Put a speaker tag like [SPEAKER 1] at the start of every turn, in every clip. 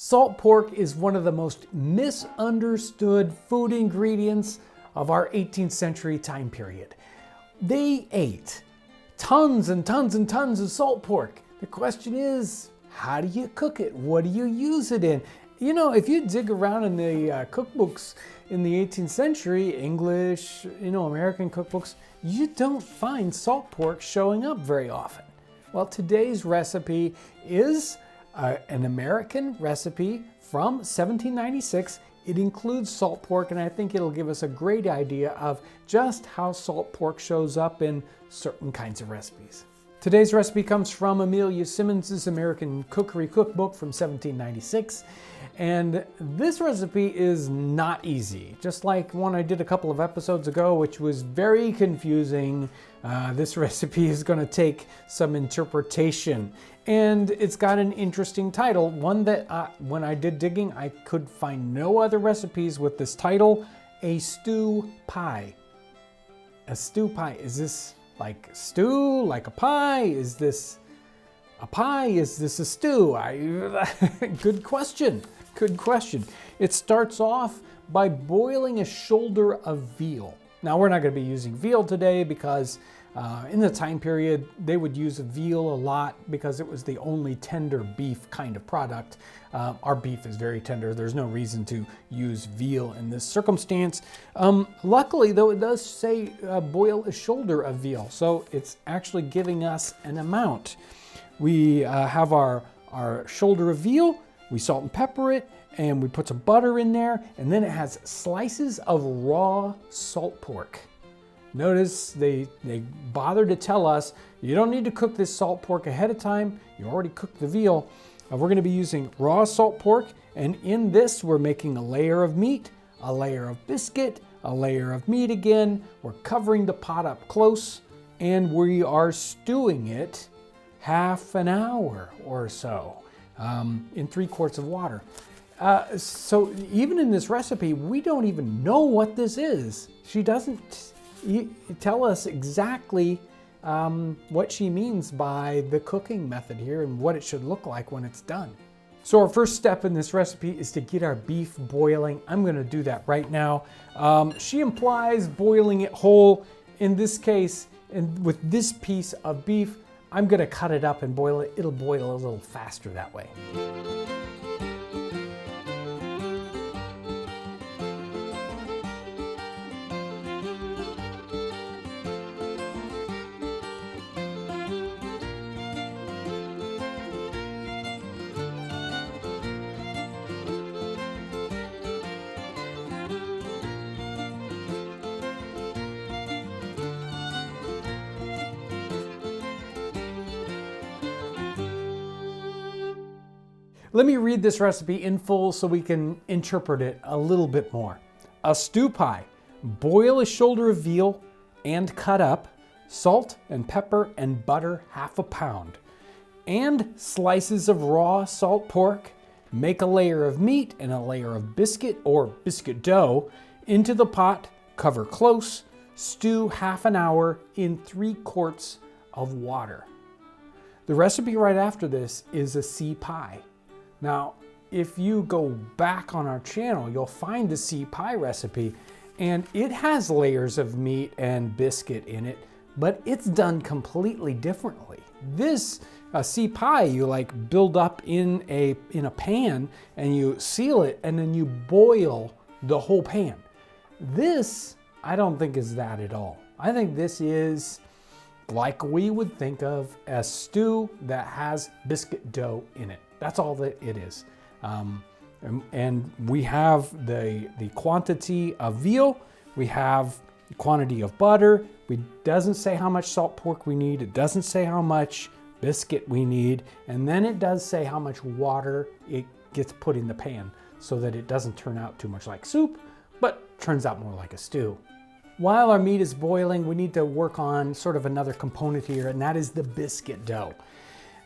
[SPEAKER 1] Salt pork is one of the most misunderstood food ingredients of our 18th century time period. They ate tons and tons and tons of salt pork. The question is, how do you cook it? What do you use it in? You know, if you dig around in the cookbooks in the 18th century, English, American cookbooks, you don't find salt pork showing up very often. Well, today's recipe is an American recipe from 1796. It includes salt pork, and I think it'll give us a great idea of just how salt pork shows up in certain kinds of recipes. Today's recipe comes from Amelia Simmons' American Cookery Cookbook from 1796. And this recipe is not easy. Just like one I did a couple of episodes ago, which was very confusing, this recipe is going to take some interpretation. And it's got an interesting title, one that when I did digging, I could find no other recipes with this title, a stew pie. A stew pie. Is this like stew, like a pie? Is this a pie? Is this a stew? Good question. Good question. It starts off by boiling a shoulder of veal. Now, we're not going to be using veal today because in the time period, they would use veal a lot because it was the only tender beef kind of product. Our beef is very tender. There's no reason to use veal in this circumstance. Luckily, though, it does say boil a shoulder of veal. So it's actually giving us an amount. We have our shoulder of veal. We salt and pepper it, and we put some butter in there, and then it has slices of raw salt pork. Notice they bother to tell us, you don't need to cook this salt pork ahead of time. You already cooked the veal. We're gonna be using raw salt pork, and in this, we're making a layer of meat, a layer of biscuit, a layer of meat again. We're covering the pot up close, and we are stewing it half an hour or so. In 3 quarts of water. So even in this recipe, we don't even know what this is. She doesn't tell us exactly what she means by the cooking method here and what it should look like when it's done. So our first step in this recipe is to get our beef boiling. I'm gonna do that right now. She implies boiling it whole. In this case, and with this piece of beef, I'm gonna cut it up and boil it. It'll boil a little faster that way. Let me read this recipe in full so we can interpret it a little bit more. A stew pie. Boil a shoulder of veal and cut up, salt and pepper and butter 1/2 pound, and slices of raw salt pork. Make a layer of meat and a layer of biscuit or biscuit dough into the pot, cover close, stew half an hour in 3 quarts of water. The recipe right after this is a sea pie. Now, if you go back on our channel, you'll find the sea pie recipe, and it has layers of meat and biscuit in it, but it's done completely differently. This sea pie, you like build up in a pan and you seal it and then you boil the whole pan. This, I don't think is that at all. I think this is like we would think of a stew that has biscuit dough in it. That's all that it is. And we have the quantity of veal, we have the quantity of butter. It doesn't say how much salt pork we need. It doesn't say how much biscuit we need. And then it does say how much water it gets put in the pan so that it doesn't turn out too much like soup, but turns out more like a stew. While our meat is boiling, we need to work on sort of another component here, and that is the biscuit dough.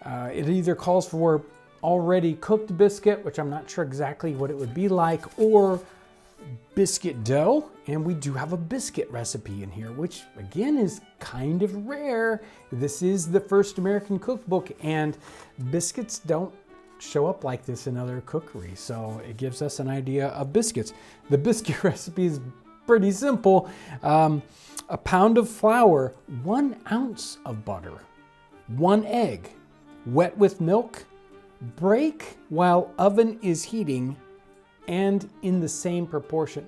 [SPEAKER 1] It either calls for already cooked biscuit, which I'm not sure exactly what it would be like, or biscuit dough. And we do have a biscuit recipe in here, which again is kind of rare. This is the first American cookbook, and biscuits don't show up like this in other cookeries. So it gives us an idea of biscuits. The biscuit recipe is pretty simple. A pound of flour, 1 ounce of butter, 1 egg, wet with milk, break while oven is heating, and in the same proportion.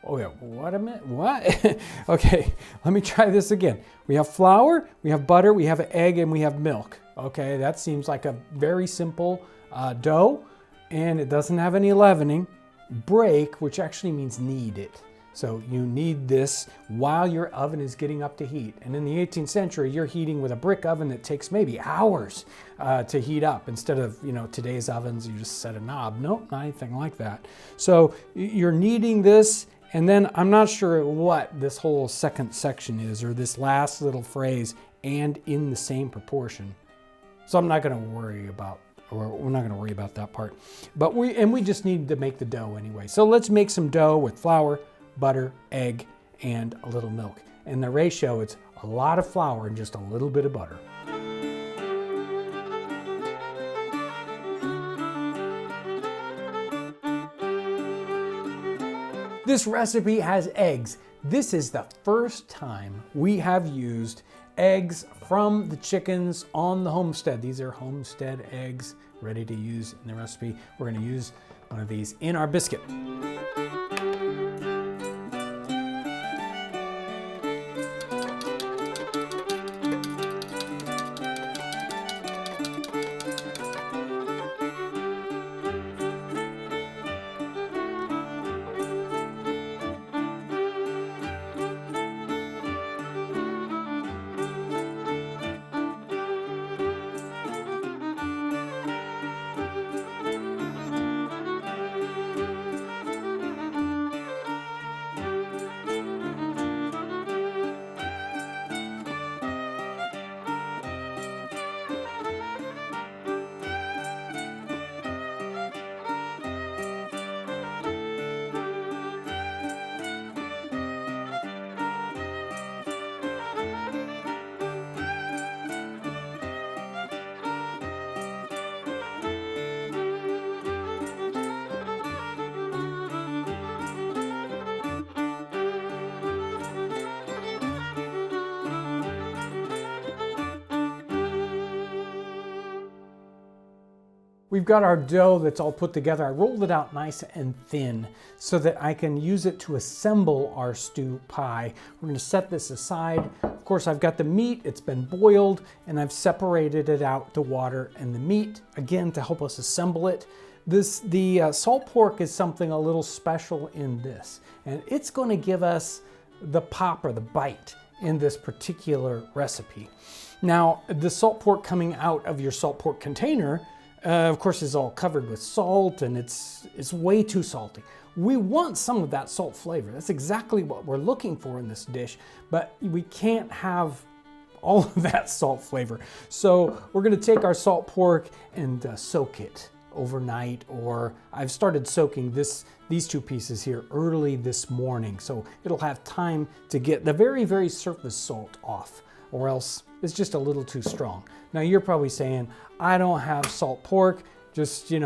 [SPEAKER 1] Oh yeah, what a minute, what? Okay, let me try this again. We have flour, we have butter, we have an egg, and we have milk. Okay, that seems like a very simple dough, and it doesn't have any leavening. Break, which actually means knead it. So you knead this while your oven is getting up to heat. And in the 18th century, you're heating with a brick oven that takes maybe hours to heat up. Instead of, today's ovens, you just set a knob. Nope, not anything like that. So you're kneading this, and then I'm not sure what this whole second section is, or this last little phrase, and in the same proportion. So I'm not gonna worry about, or we're not gonna worry about that part. But we just need to make the dough anyway. So let's make some dough with flour, butter, egg, and a little milk. And the ratio, it's a lot of flour and just a little bit of butter. This recipe has eggs. This is the first time we have used eggs from the chickens on the homestead. These are homestead eggs ready to use in the recipe. We're going to use one of these in our biscuit. We've got our dough that's all put together. I rolled it out nice and thin so that I can use it to assemble our stew pie. We're going to set this aside. Of course, I've got the meat. It's been boiled, and I've separated it out, the water and the meat, again, to help us assemble it. The salt pork is something a little special in this, and it's going to give us the pop or the bite in this particular recipe. Now, the salt pork coming out of your salt pork container of course, is all covered with salt, and it's way too salty. We want some of that salt flavor. That's exactly what we're looking for in this dish, but we can't have all of that salt flavor. So we're gonna take our salt pork and soak it overnight, or I've started soaking these two pieces here early this morning, so it'll have time to get the very, very surface salt off, or else it's just a little too strong. Now you're probably saying, I don't have salt pork, just, in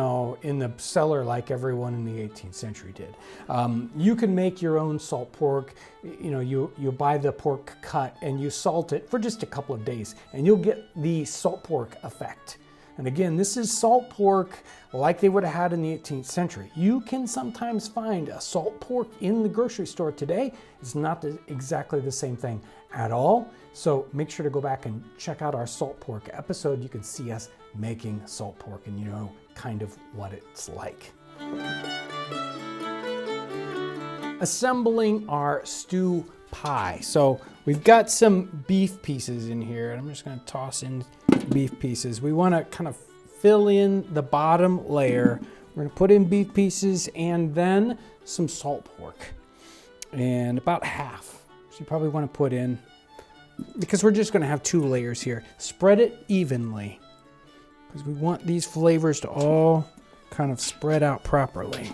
[SPEAKER 1] the cellar like everyone in the 18th century did. You can make your own salt pork. You buy the pork cut and you salt it for just a couple of days, and you'll get the salt pork effect. And again, this is salt pork like they would have had in the 18th century. You can sometimes find a salt pork in the grocery store today. It's not exactly the same thing at all. So make sure to go back and check out our salt pork episode. You can see us making salt pork and you know kind of what it's like. Assembling our stew pie. So we've got some beef pieces in here, and I'm just going to toss in beef pieces. We want to kind of fill in the bottom layer. We're going to put in beef pieces and then some salt pork, and about half. So you probably want to put in, because we're just going to have 2 layers here. Spread it evenly, because we want these flavors to all kind of spread out properly.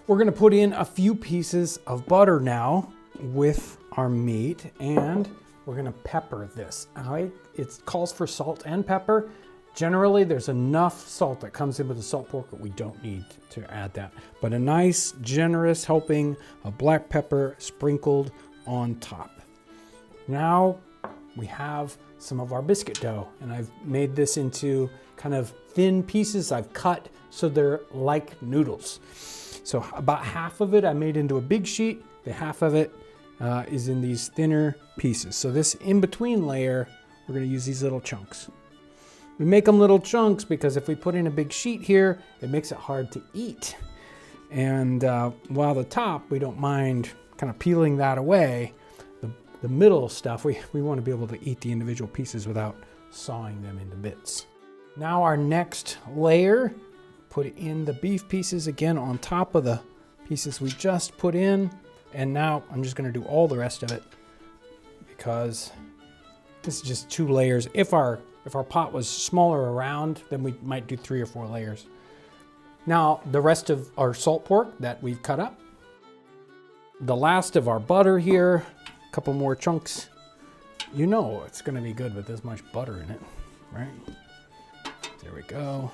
[SPEAKER 1] We're going to put in a few pieces of butter now with our meat, and we're going to pepper this. All right, it calls for salt and pepper. Generally, there's enough salt that comes in with the salt pork that we don't need to add that. But a nice, generous helping of black pepper sprinkled on top. Now we have some of our biscuit dough, and I've made this into kind of thin pieces I've cut so they're like noodles. So about half of it I made into a big sheet, the half of it is in these thinner pieces. So this in-between layer, we're gonna use these little chunks. We make them little chunks because if we put in a big sheet here, it makes it hard to eat. And while the top, we don't mind kind of peeling that away, the middle stuff, we want to be able to eat the individual pieces without sawing them into bits. Now our next layer, put in the beef pieces again on top of the pieces we just put in. And now I'm just gonna do all the rest of it because this is just 2 layers. If our pot was smaller around, then we might do 3 or 4 layers. Now the rest of our salt pork that we've cut up. The last of our butter here, a couple more chunks. You know it's gonna be good with this much butter in it, right? There we go.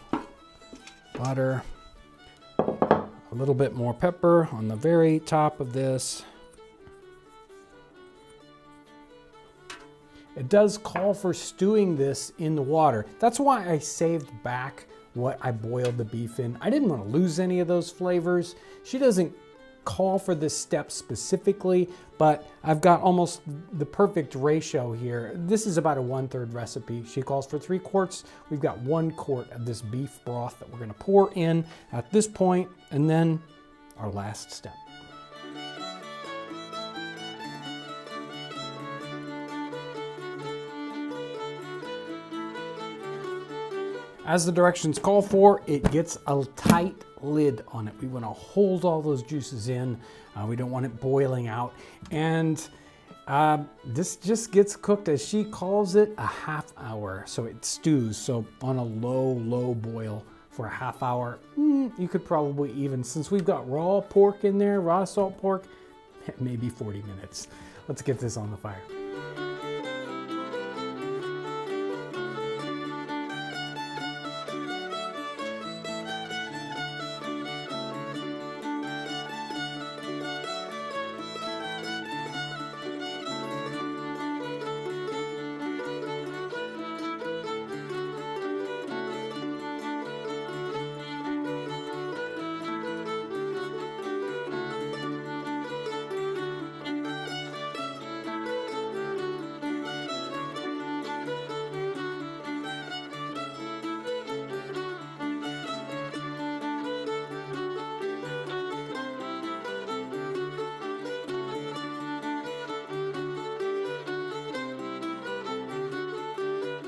[SPEAKER 1] Butter. A little bit more pepper on the very top of this. It does call for stewing this in the water. That's why I saved back what I boiled the beef in. I didn't want to lose any of those flavors. She doesn't call for this step specifically, but I've got almost the perfect ratio here. This is about a 1/3 recipe. She calls for 3 quarts. We've got 1 quart of this beef broth that we're gonna pour in at this point, and then our last step. As the directions call for, it gets a tight lid on it. We want to hold all those juices in. We don't want it boiling out. And this just gets cooked, as she calls it, a half hour. So it stews, so on a low boil for a half hour. You could probably even, since we've got raw pork in there, raw salt pork, maybe 40 minutes. Let's get this on the fire.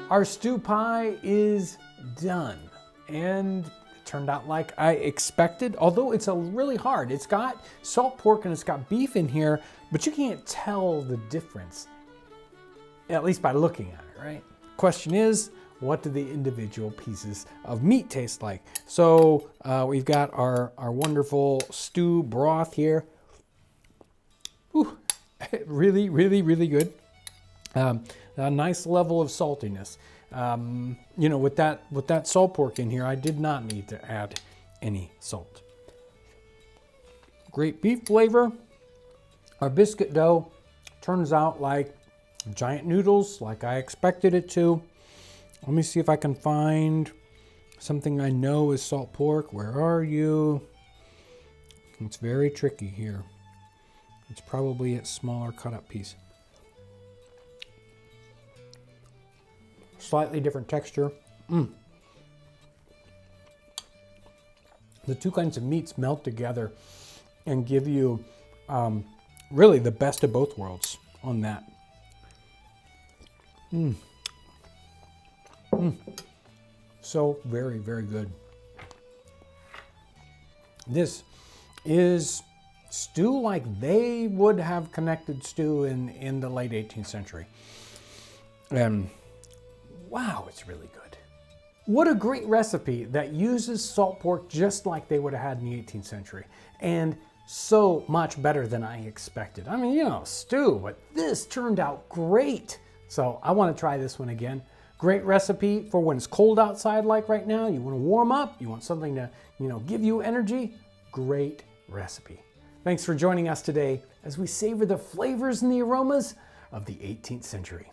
[SPEAKER 1] Our stew pie is done, and it turned out like I expected, although it's really hard. It's got salt pork and it's got beef in here, but you can't tell the difference, at least by looking at it, right? Question is, what do the individual pieces of meat taste like? So we've got our wonderful stew broth here. Ooh, really good. A nice level of saltiness. You know, with that salt pork in here, I did not need to add any salt. Great beef flavor. Our biscuit dough turns out like giant noodles, like I expected it to. Let me see if I can find something I know is salt pork. Where are you? It's very tricky here. It's probably a smaller cut up piece. Slightly different texture. The 2 kinds of meats melt together and give you really the best of both worlds on that. So very good. This is stew like they would have connected stew in the late 18th century. And wow, it's really good. What a great recipe that uses salt pork just like they would have had in the 18th century. And so much better than I expected. I mean, you know, stew, but this turned out great. So I want to try this one again. Great recipe for when it's cold outside like right now. You want to warm up, you want something to, give you energy. Great recipe. Thanks for joining us today as we savor the flavors and the aromas of the 18th century.